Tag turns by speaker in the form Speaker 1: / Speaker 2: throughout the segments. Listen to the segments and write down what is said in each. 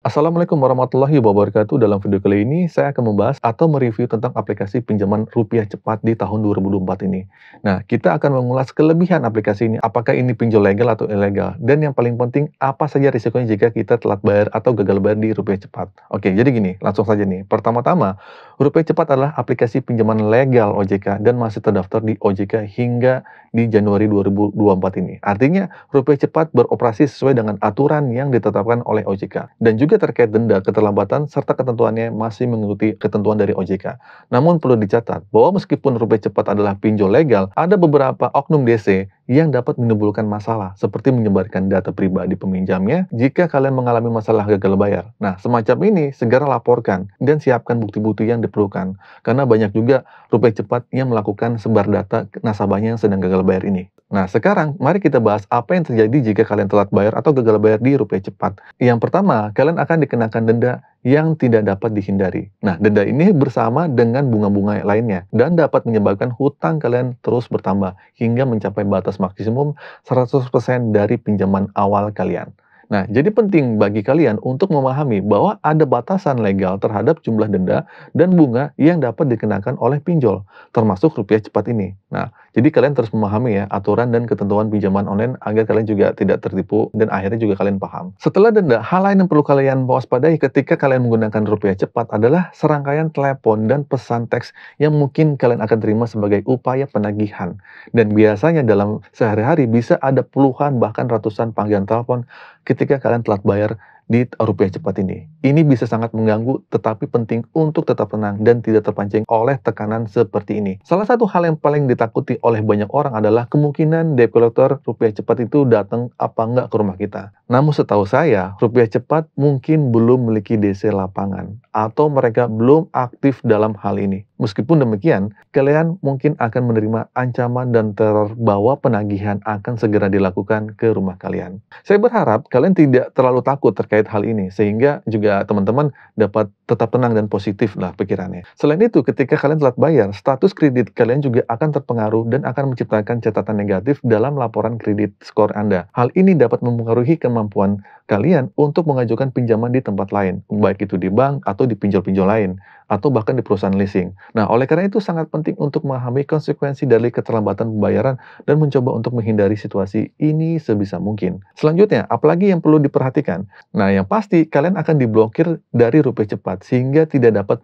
Speaker 1: Assalamualaikum warahmatullahi wabarakatuh. Dalam video kali ini, saya akan membahas atau mereview tentang aplikasi pinjaman rupiah cepat di tahun 2024 ini. Nah, kita akan mengulas kelebihan aplikasi ini, apakah ini pinjol legal atau ilegal, dan yang paling penting, apa saja risikonya jika kita telat bayar atau gagal bayar di rupiah cepat. Oke, jadi gini, langsung saja nih. Pertama-tama, rupiah cepat adalah aplikasi pinjaman legal OJK dan masih terdaftar di OJK hingga di Januari 2024 ini. Artinya, rupiah cepat beroperasi sesuai dengan aturan yang ditetapkan oleh OJK. Dan juga terkait denda keterlambatan serta ketentuannya masih mengikuti ketentuan dari OJK. Namun perlu dicatat bahwa meskipun rupiah cepat adalah pinjol legal, ada beberapa oknum DC yang dapat menimbulkan masalah, seperti menyebarkan data pribadi peminjamnya jika kalian mengalami masalah gagal bayar. Nah, semacam ini segera laporkan dan siapkan bukti-bukti yang diperlukan, karena banyak juga rupiah cepat yang melakukan sebar data nasabahnya yang sedang gagal bayar ini. Nah, sekarang mari kita bahas apa yang terjadi jika kalian telat bayar atau gagal bayar di rupiah cepat. Yang pertama, kalian akan dikenakan denda yang tidak dapat dihindari. Nah, denda ini bersama dengan bunga-bunga lainnya dan dapat menyebabkan hutang kalian terus bertambah hingga mencapai batas maksimum 100% dari pinjaman awal kalian. Nah, jadi penting bagi kalian untuk memahami bahwa ada batasan legal terhadap jumlah denda dan bunga yang dapat dikenakan oleh pinjol, termasuk rupiah cepat ini. Nah, jadi kalian terus memahami ya aturan dan ketentuan pinjaman online agar kalian juga tidak tertipu dan akhirnya juga kalian paham. Setelah denda, hal lain yang perlu kalian waspadai ketika kalian menggunakan rupiah cepat adalah serangkaian telepon dan pesan teks yang mungkin kalian akan terima sebagai upaya penagihan. Dan biasanya dalam sehari-hari bisa ada puluhan bahkan ratusan panggilan telepon ketika kalian telat bayar di rupiah cepat ini. Ini bisa sangat mengganggu, tetapi penting untuk tetap tenang dan tidak terpancing oleh tekanan seperti ini. Salah satu hal yang paling ditakuti oleh banyak orang adalah kemungkinan debt collector rupiah cepat itu datang apa enggak ke rumah kita. Namun setahu saya, rupiah cepat mungkin belum memiliki DC lapangan, atau mereka belum aktif dalam hal ini. Meskipun demikian, kalian mungkin akan menerima ancaman dan teror bahwa penagihan akan segera dilakukan ke rumah kalian. Saya berharap kalian tidak terlalu takut terkait hal ini, sehingga juga teman-teman dapat tetap tenang dan positif lah pikirannya. Selain itu, ketika kalian telat bayar, status kredit kalian juga akan terpengaruh dan akan menciptakan catatan negatif dalam laporan kredit skor Anda. Hal ini dapat mempengaruhi kemampuan kalian untuk mengajukan pinjaman di tempat lain, baik itu di bank atau di pinjol-pinjol lain, atau bahkan di perusahaan leasing. Nah, oleh karena itu sangat penting untuk memahami konsekuensi dari keterlambatan pembayaran dan mencoba untuk menghindari situasi ini sebisa mungkin. Selanjutnya, apalagi yang perlu diperhatikan? Nah, yang pasti kalian akan diblokir dari rupiah cepat sehingga tidak dapat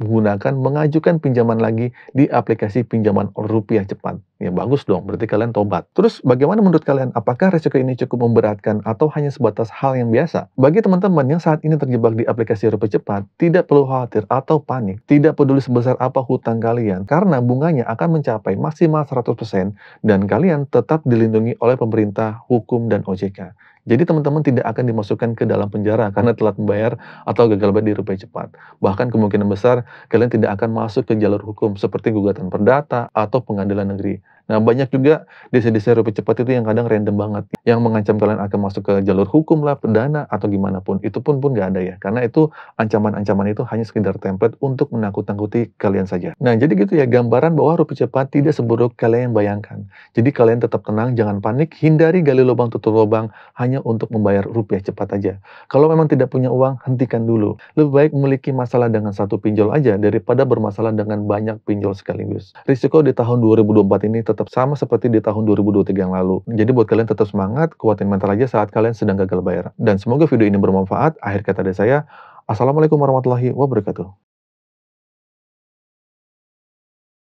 Speaker 1: mengajukan pinjaman lagi di aplikasi pinjaman rupiah cepat. Ya bagus dong, berarti kalian tobat. Terus bagaimana menurut kalian? Apakah resiko ini cukup memberatkan atau hanya sebatas hal yang biasa? Bagi teman-teman yang saat ini terjebak di aplikasi rupiah cepat, tidak perlu khawatir atau panik. Tidak peduli sebesar apa hutang kalian, karena bunganya akan mencapai maksimal 100% dan kalian tetap dilindungi oleh pemerintah, hukum, dan OJK. Jadi teman-teman tidak akan dimasukkan ke dalam penjara karena telat membayar atau gagal bayar di rupiah cepat. Bahkan kemungkinan besar kalian tidak akan masuk ke jalur hukum seperti gugatan perdata atau pengadilan negeri. Nah, banyak juga desa-desa rupiah cepat itu yang kadang random banget, yang mengancam kalian akan masuk ke jalur hukum lah, perdana, atau gimana pun. Itu pun nggak ada ya, karena itu ancaman-ancaman itu hanya sekedar template untuk menakut-nakuti kalian saja. Nah, jadi gitu ya, gambaran bahwa rupiah cepat tidak seburuk kalian yang bayangkan. Jadi kalian tetap tenang, jangan panik, hindari gali lubang tutup lubang hanya untuk membayar rupiah cepat aja. Kalau memang tidak punya uang, hentikan dulu. Lebih baik memiliki masalah dengan satu pinjol aja daripada bermasalah dengan banyak pinjol sekaligus. Risiko di tahun 2024 ini tetap sama seperti di tahun 2023 yang lalu. Jadi buat kalian tetap semangat, kuatin mental aja saat kalian sedang gagal bayar. Dan semoga video ini bermanfaat. Akhir kata dari saya, Assalamualaikum warahmatullahi wabarakatuh.